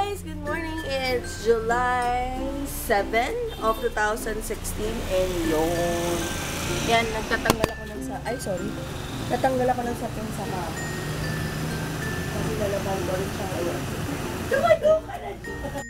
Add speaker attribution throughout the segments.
Speaker 1: guys! Good morning! It's July 7 of 2016 and yun. Yan, nagtatanggal ako ng natanggal ako ng sapin sa mama. Kasi lalaban ko rin siya ngayon. Tumago ka na dyan!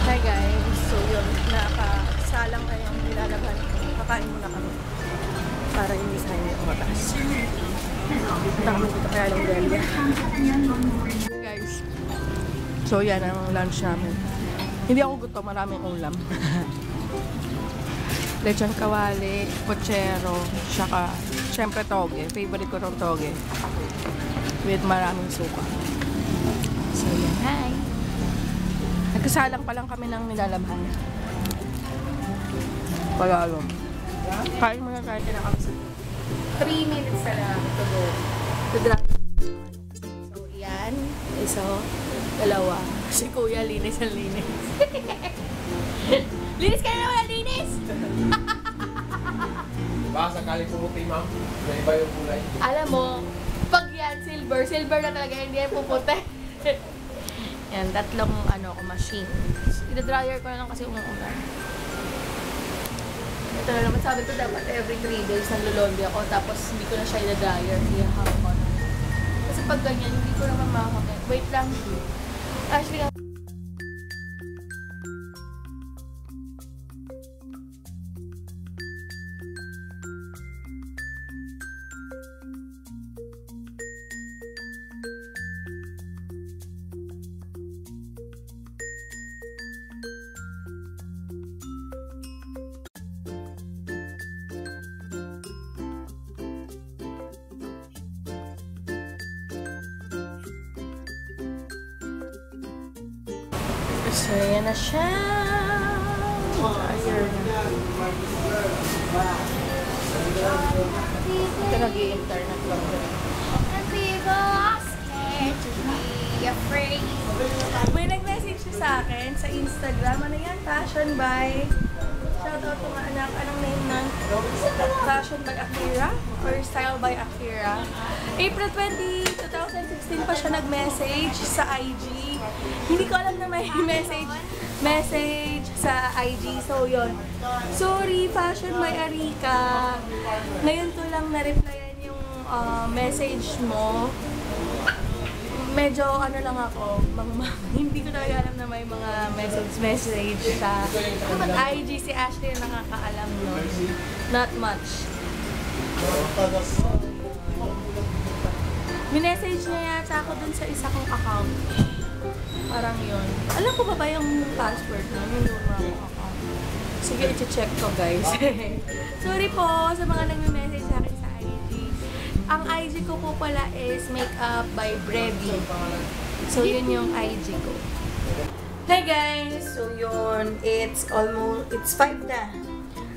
Speaker 1: Hi guys! So yun, nakasalang kayo ang nilalaban. Kakain muna kami para hindi sayang yung mataas. Dami dito kaya lang Delia. Guys, so yan ang lunch namin. Hindi ako gutom, maraming ulam. Lechon kawali, pochero, saka syempre toge. Favorite ko ng toge. With maraming suka. So yan, hi! Nagkasalang pa lang kami ng nilalabhan. Palalo. Kain muna tayo na kami sa 3 minutes na lang to go to drive. So, yan. Isa, dalawa. Si Kuya, linis ang linis. Linis ka na naman, linis!
Speaker 2: Baka sakaling pumuti, ma'am. May iba yung kulay.
Speaker 1: Alam mo, pag yan, silver na talaga, hindi yan puputi. Yan, tatlong machine. I-dryer ko na lang kasi umuulan. Ito na naman, sabi ko dapat every 3 days nalulondry ako, tapos hindi ko na siya i-dryer. I-hang ko na. Kasi pag ganyan, hindi ko naman makakakit. Wait lang. Actually, so, yan na siya. Ito nag-i-internet lang. May nag-message siya sa akin sa Instagram. Ano yan? Fashion by... Shoutout ko nga anak. Anong name nun? Fashion by Akira? Or Style by Akira? April 20, 2016 pa siya nag-message sa IG. Hindi ko alam na may message sa IG. So, yun. Sorry, Fashion by Arika. Ngayon ko lang na-replyan yung message mo. Medyo lang ako, hindi ko talaga alam na may mga message sa IG. Si Ashley na nakakaalam nun. Not much. Minessage niya yata ako dun sa isa kong account. Parang yun. Alam ko ba yung password na? Yung luma akong account. Sige, i-check ko guys. Sorry po sa mga nag-message sa akin sa IG. Ang IG ko po pala is Makeup by Brevi. So, yun yung IG ko. Hey guys! So, yun. It's 5 na.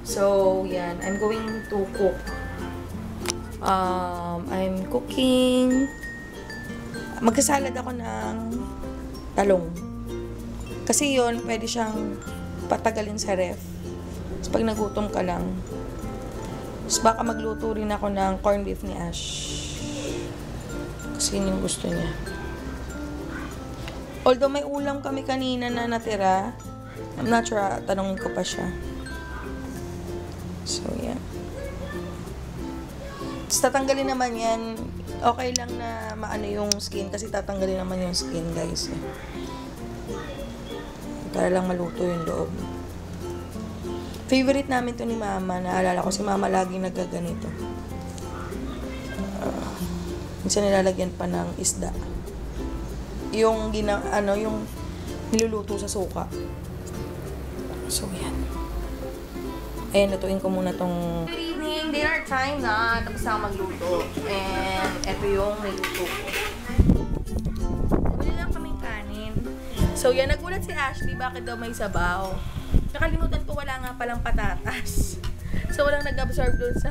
Speaker 1: So, yan. I'm going to cook. I'm cooking. Magkasalad ako ng talong. Kasi yun, pwede siyang patagalin sa ref. Tapos pag nagutom ka lang. Tapos baka magluto rin ako ng corned beef ni Ash. Kasi yun yung gusto niya. Although may ulam kami kanina na natira, I'm not sure, tanongin ko pa siya. So, yeah. Tapos tatanggalin naman yan. Okay lang na maano yung skin kasi tatanggalin naman yung skin, guys. Para lang maluto yung loob. Favorite namin to ni Mama. Naalala ko si Mama laging nagaganito. Minsan nilalagyan pa ng isda. Yung yung niluluto sa suka. So, yan. Ayan, lutuin ko muna tong... Good evening! Dinner time na. Tapos na magluto. And ito yung niluto ko. Bumili lang kaming kanin. So, yan. Nagulat si Ashley. Bakit daw may sabaw? Nakalimutan ko wala nga palang patatas. So, walang nag-absorb doon sa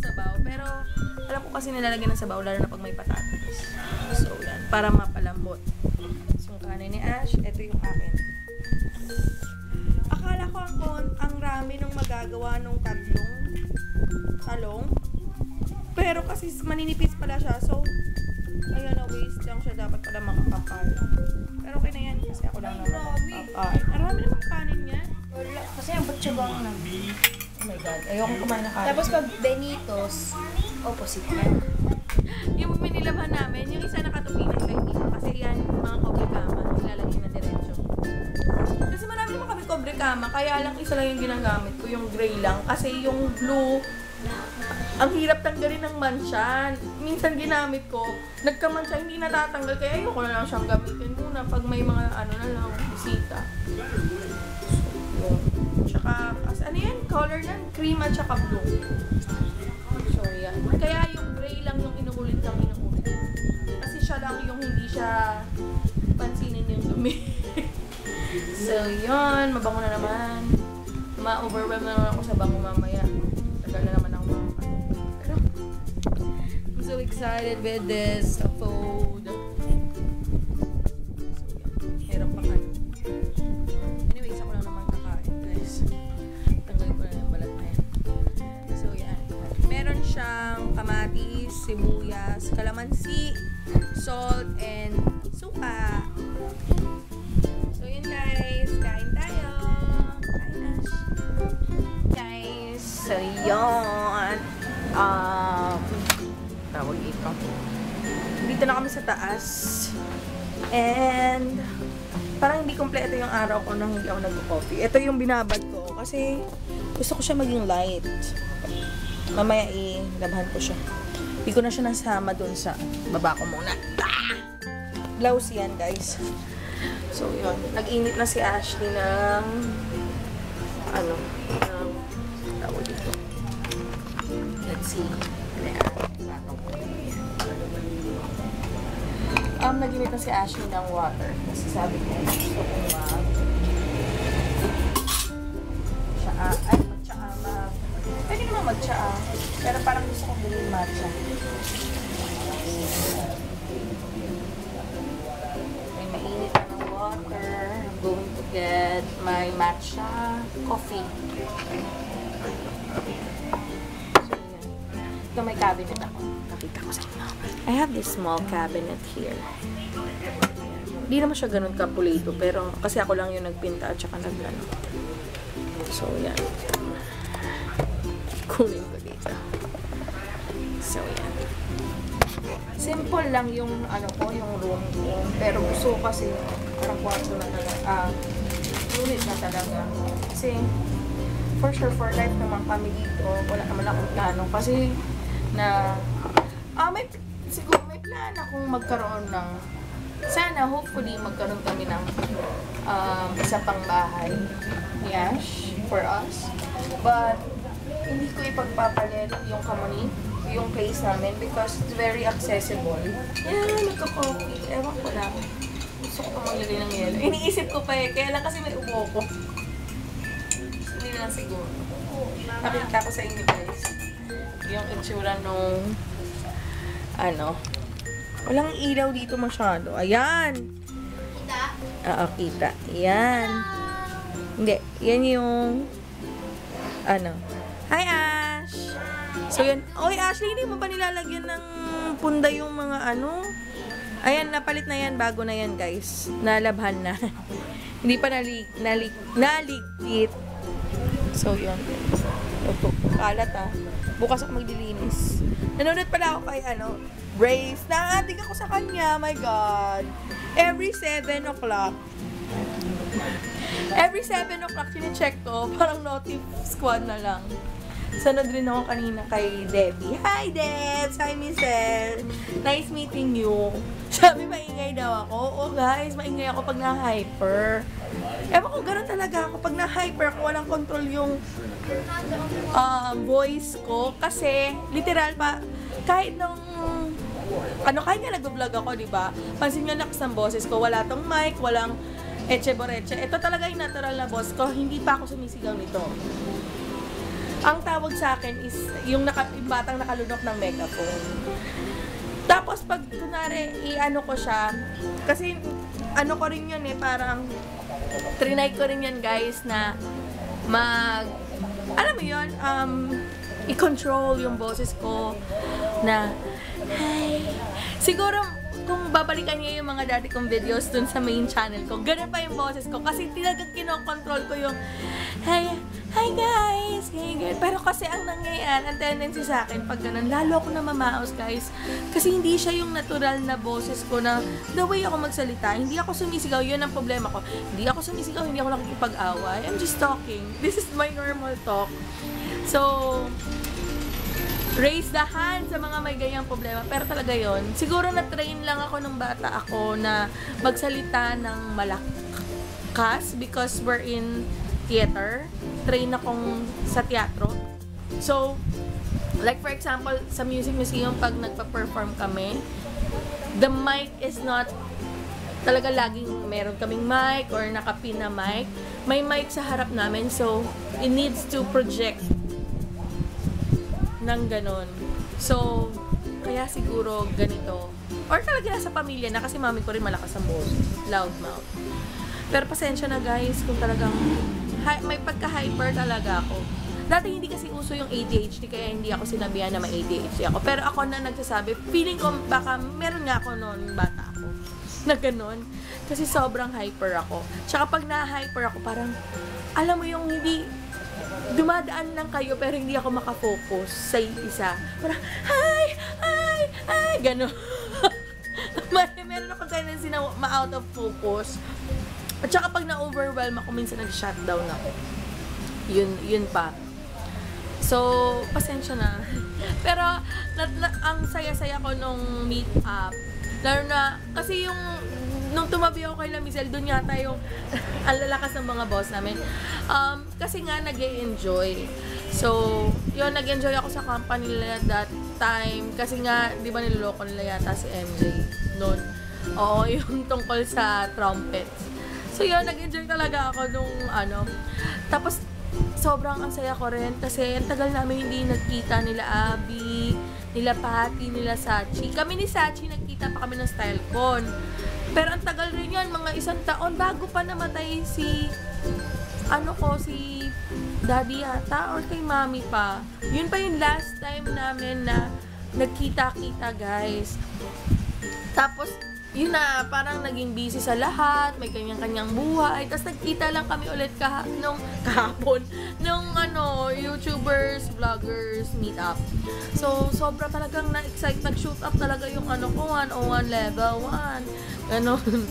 Speaker 1: sabaw. Pero, alam ko kasi nilalagyan ng sabaw lalo na pag may patatas. So, yan. Para mapalambot. So, yung kanin ni Ash. Ito yung akin. Akala ko ang rami nung magagawa nung tatlong talong. Pero kasi maninipis pala siya. So, ayun na waste lang siya. Dapat pala makakapal. Pero okay na yan. Kasi ako lang naman. Marami naman kanin yan.
Speaker 3: Wala. Kasi ang batsyabang lang.
Speaker 1: Oh my God. Ayoko kumain na kanin.
Speaker 3: Tapos pag Benitos, opposite na.
Speaker 1: Yung minilaban namin, yung isa nakatupi ng dito. Kasi yan, mga kobre kama. Ilalagay na diretso. Kasi marami naman kami kobre kama. Kaya lang isa lang yung ginagamit ko. Yung gray lang. Kasi yung blue, ang hirap tanggalin ng mansya. Minsan ginamit ko, nagkamansya, hindi natatanggal. Kaya ayoko na lang siyang gamitin muna pag may mga ano na lang, bisita. So, yun. Tsaka, ano yan? Color yan? Cream at tsaka blue. So, yan. Kaya yung gray lang yung inuulit lang inuulit. Kasi siya lang yung hindi siya pansinin yung dumi. So, yun. Mabango na naman. Ma-overwhelm na naman ako sa bango mamaya. Tagal na naman ako pero, I'm so excited with this food. So, yan. Meron pa kayo. Anyways, ako lang naman kakain, guys. Tanggalin ko na yung balat na yan. So, yan. Meron siyang kamatis, sibuyas, kalamansi, salt, and suka. So, yun guys. Kain tayo. Kain Ash. Guys, so yun. Tawag dito. Dito na kami sa taas. And, parang hindi kompleto yung araw ko nang hindi ako nag-coffee. Ito yung binabad ko. Kasi, gusto ko siya maging light. Mamaya labhan ko siya. Hindi ko na siya nasama dun sa baba ko muna. Blouse yan, guys. So, yun. Nag-init na si Ashley ng tawag dito. Let's see. Nag-init na si Ashley ng water. Kasi sabi ko, gusto ko pwede naman mag-tsaa. Pero parang gusto kong bilhin matcha. May mainit na ng water. I'm going to get my matcha coffee. So, yun. Ito may cabinet ako. Nakita ko sa inyo. I have this small cabinet here. Hindi naman siya ganun kapulito. Pero kasi ako lang yung nagpinta at saka nag-ano. So, yan. Kunin ko dito. So, yan. Simple lang yung yung room ko. Pero gusto ko kasi parang kwarto na talaga. Unit na talaga. Kasi for sure, for life naman kami dito. Wala naman akong plano. Kasi siguro may plan akong magkaroon ng sana, hopefully, magkaroon kami ng isa pang bahay. Yes, for us. But, hindi ko ipagpapalit yung yung place namin because it's very accessible. Yan, nagka-coffee. Ewan ko lang. Gusto ko pa maglagay ng yelo. Iniisip ko pa kaya lang kasi may ubo ko. Hindi na lang siguro. Nakita ko sa inyo guys. Yung itsura nung walang ilaw dito masyado. Ayan! Oo, kita. Yan. Hindi. Yan yung ano. Hi, Ash! So, yan. Oy, Ashley, hindi mo ba nilalagyan ng punda yung mga ano? Ayan, napalit na yan. Bago na yan, guys. Nalabhan na. Hindi pa naligpit. So, yun. Ito, kalat bukas ako maglilinis. Nanonood pala ako kay, Brace. Naatig ako sa kanya. My God. Every 7 o'clock. Every 7 o'clock, sine-check ko. Parang notif squad na lang. Sunod rin ako kanina kay Debbie. Hi, Debs! Hi, Michelle! Nice meeting you. Sabi, maingay daw ako. Oo, guys, maingay ako pag na-hyper. Ewan ko, gano'n talaga ako. Pag na-hyper ako, walang control yung voice ko. Kasi, literal pa, kahit nung kahit nga nag-vlog ako, diba? Pansin nyo lakas ng boses ko. Wala tong mic, walang eche-boreche. Ito talaga yung natural na boss ko. Hindi pa ako sumisigaw nito. Ang tawag sa akin is yung batang nakalunok ng megaphone. Tapos pag kunwari ko siya, kasi ko rin yun parang trinay ko rin yan guys na alam mo yun, i-control yung boses ko na hi. Siguro kung babalikan niyo yung mga dati kong videos dun sa main channel ko, ganun pa yung boses ko. Kasi talagang kinokontrol ko yung hi guys, ganyan. Pero kasi ang nangyayari, ang tendency sa akin, pag ganun, lalo ako na mamaos guys. Kasi hindi siya yung natural na boses ko na the way ako magsalita. Hindi ako sumisigaw, yun ang problema ko. Hindi ako sumisigaw, hindi ako nakikipag-away. I'm just talking. This is my normal talk. So, raise the hand sa mga may ganyang problema. Pero talaga yon. Siguro na-train lang ako nung bata ako na magsalita ng malakas because we're in theater. Train akong sa teatro. So, like for example, sa music museum, pag nagpa-perform kami, the mic is not talaga laging meron kaming mic or nakapin na mic. May mic sa harap namin, so it needs to project ng ganon. So, kaya siguro ganito. Or talaga nasa pamilya na kasi mami ko rin malakas ang boses. Loud mouth. Pero pasensya na guys kung talagang may pagka-hyper talaga ako. Dati hindi kasi uso yung ADHD kaya hindi ako sinabihan na may ADHD ako. Pero ako na nagsasabi, feeling ko baka meron nga ako noon bata ako. Na ganon. Kasi sobrang hyper ako. Tsaka pag na-hyper ako parang, alam mo yung hindi dumadaan lang kayo pero hindi ako makafocus sa isa. Parang, hi, gano'n. Meron ako tendency na ma-out of focus. At saka pag na-overwhelm ako, minsan nag-shutdown ako. Yun pa. So, pasensya na. Pero, ang saya-saya ko nung meet-up. Lalo na, kasi yung nung tumabi ako kay Lamizel, dun yata yung ang lalakas ng mga boss namin. Kasi nga, nag-e-enjoy. So, yun, nag-enjoy ako sa company nila that time. Kasi nga, di ba niloloko nila yata si MJ noon? Oo, yung tungkol sa trumpets. So, yun, nag-enjoy talaga ako nung Tapos, sobrang ang saya ko rin. Kasi, ang tagal namin hindi nagkita nila Abby, nila Patty, nila Sachi. Kami ni Sachi, nagkita pa kami ng StyleCon. Pero ang tagal rin yun, mga 1 taon bago pa namatay si Daddy yata or kay Mami pa. Yun pa yung last time namin na nagkita-kita guys. Tapos yun na, parang naging busy sa lahat, may kanyang-kanyang buhay. Tapos nagkita lang kami ulit kahapon nung YouTubers, vloggers, meet up. So, sobra talagang na-excite. Nag-shoot up talaga yung ko, 101 level 1. Ganon.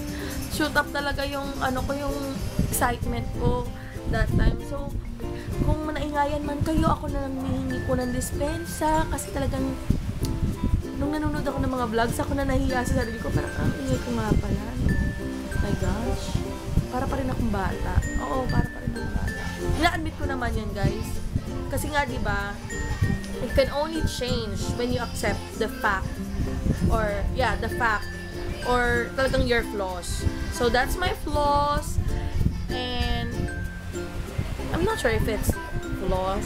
Speaker 1: Shoot up talaga yung yung excitement ko that time. So, kung manaingayan man kayo, ako na lang hihingi ko ng dispensa kasi talagang nung nanonood ako ng mga vlogs, ako na nahiya sa sarili ko. Parang, ingay ko nga pala. No? My gosh. Para pa rin akong bata. Oo, para pa rin akong bata. Ina-admit ko naman yan, guys. Kasi nga, di ba, it can only change when you accept the fact. Or, yeah, the fact. Or, talagang your flaws. So, that's my flaws. And, I'm not sure if it's flaws.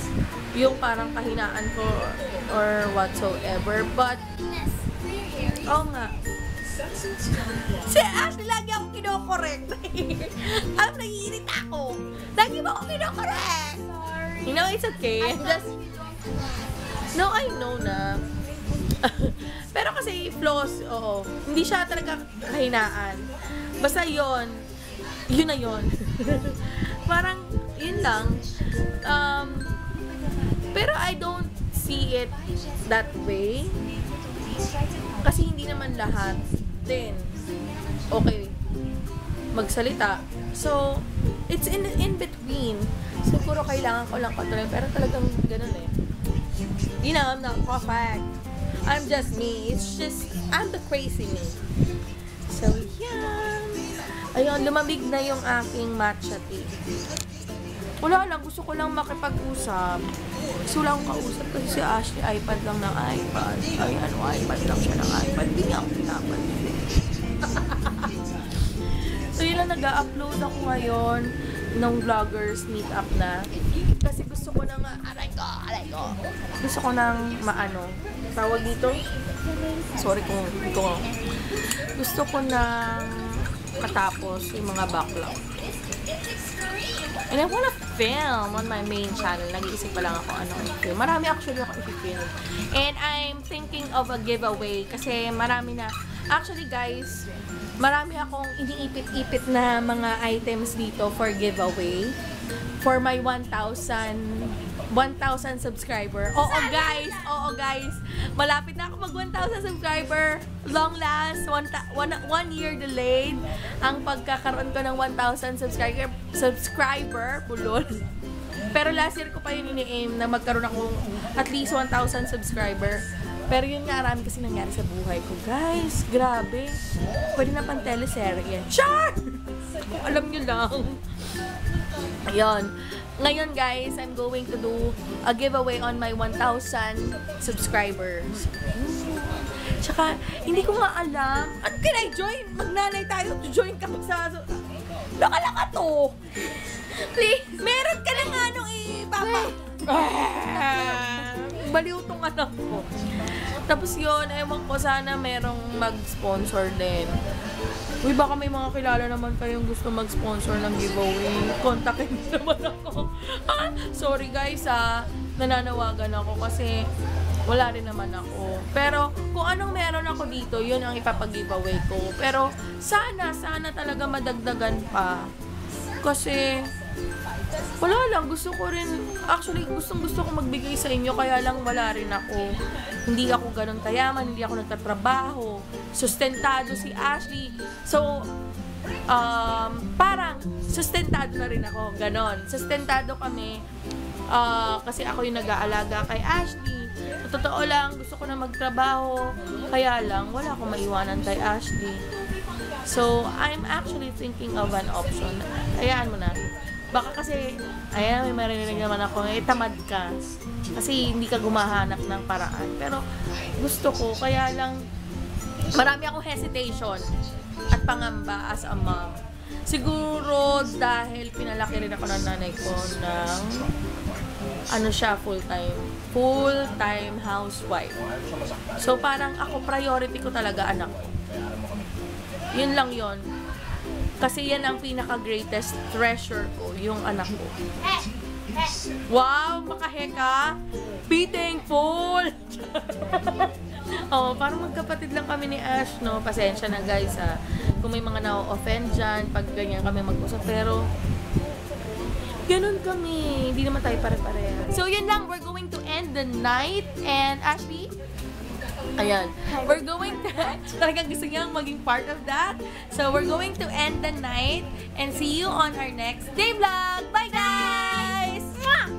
Speaker 1: Yung parang kahinaan ko or whatsoever. But, oh nga. Si Ashley, lagi ako kinokorek. Alam, naiinit ako. Lagi mo ako kinokorek.
Speaker 3: Sorry.
Speaker 1: You know, it's okay. I'm just... No, I know na. Pero kasi flaws, oo. Hindi siya talaga kahinaan. Basta yun na yun. Parang, yun lang. Pero I don't see it that way. Kasi hindi naman lahat din okay magsalita. So, it's in between. Siguro kailangan ko lang patuloy. Pero talagang ganun eh. You know, I'm not perfect. I'm just me. It's just, I'm the crazy me. So, yeah. Ayun, lumamig na yung aking matcha tea. Wala lang, gusto ko lang makipag-usap. Gusto lang kausap kasi si Ashley, iPad lang ng iPad. Ay, ano, iPad lang siya ng iPad. Hindi niya ako pinapansin. So, yun lang, nag-upload ako ngayon ng vloggers meetup na. Kasi gusto ko na nga, aray ko. Gusto ko nang maano, tawag dito? Sorry kung hindi ko. Gusto ko nang katapos yung mga backlog. And I wanna film on my main channel. Nag-iisip pa lang ako ano i-film. Marami actually ako i-film. And I'm thinking of a giveaway kasi marami na. Actually guys, marami akong iniipit-ipit na mga items dito for giveaway. For my 1,000 subscriber. Oo guys. Malapit na ako mag 1,000 subscriber. Long last, one year delayed ang pagkakaroon ko ng 1,000 subscriber. Bulol. Pero last year ko pa yun ini-aim na magkaroon ako at least 1,000 subscriber. Pero yun nga, marami kasi nangyari sa buhay ko. Guys, grabe. Pwede na pang teleserye. Sure! Alam nyo lang. Ayun. Ngayon guys, I'm going to do a giveaway on my 1,000 subscribers. Tsaka, hindi ko nga alam. Ano can I join? Magnanay tayo. Join ka pa sa... Laka to. Please. Meron ka na nga nung ipapa. Baliw tong anak ko. Tapos yun, ewan ko, sana merong mag-sponsor din. Uy, baka may mga kilala naman kayong gusto mag-sponsor ng giveaway. Kontakin naman ako. Sorry guys nananawagan ako kasi wala rin naman ako. Pero kung anong meron ako dito, yun ang ipapag-giveaway ko. Pero sana talaga madagdagan pa. Kasi wala lang, gusto ko rin, actually gusto ko magbigay sa inyo, kaya lang wala rin ako. Hindi ako ganun kayaman, hindi ako nagtatrabaho. Sustentado si Ashley. So, parang sustentado na rin ako, ganon. Sustentado kami kasi ako yung nag-aalaga kay Ashley. Sa totoo lang, gusto ko na magtrabaho, kaya lang wala akong maiwanan kay Ashley. So, I'm actually thinking of an option. Hayaan mo na. Baka kasi, ayan, may marinig naman ako, tamad ka. Kasi hindi ka gumahanap ng paraan. Pero gusto ko, kaya lang, marami akong hesitation at pangamba as a mom. Siguro dahil pinalaki rin ako ng nanay ko ng, full-time housewife. So parang ako, priority ko talaga anak ko. Yun lang yun. Kasi yan ang pinaka-greatest treasure ko, yung anak ko. Wow, makaheka! Be thankful! Parang magkapatid lang kami ni Ash, no? Pasensya na guys, kung may mga na-offend dyan, pag ganyan kami mag-usap. Pero, ganun kami. Hindi naman tayo pare-pareha. So, yun lang. We're going to end the night. And, Ashley? Ayan. We're going to, talagang gusto niyang maging part of that. So, we're going to end the night and see you on our next day vlog. Bye, guys! Mwah!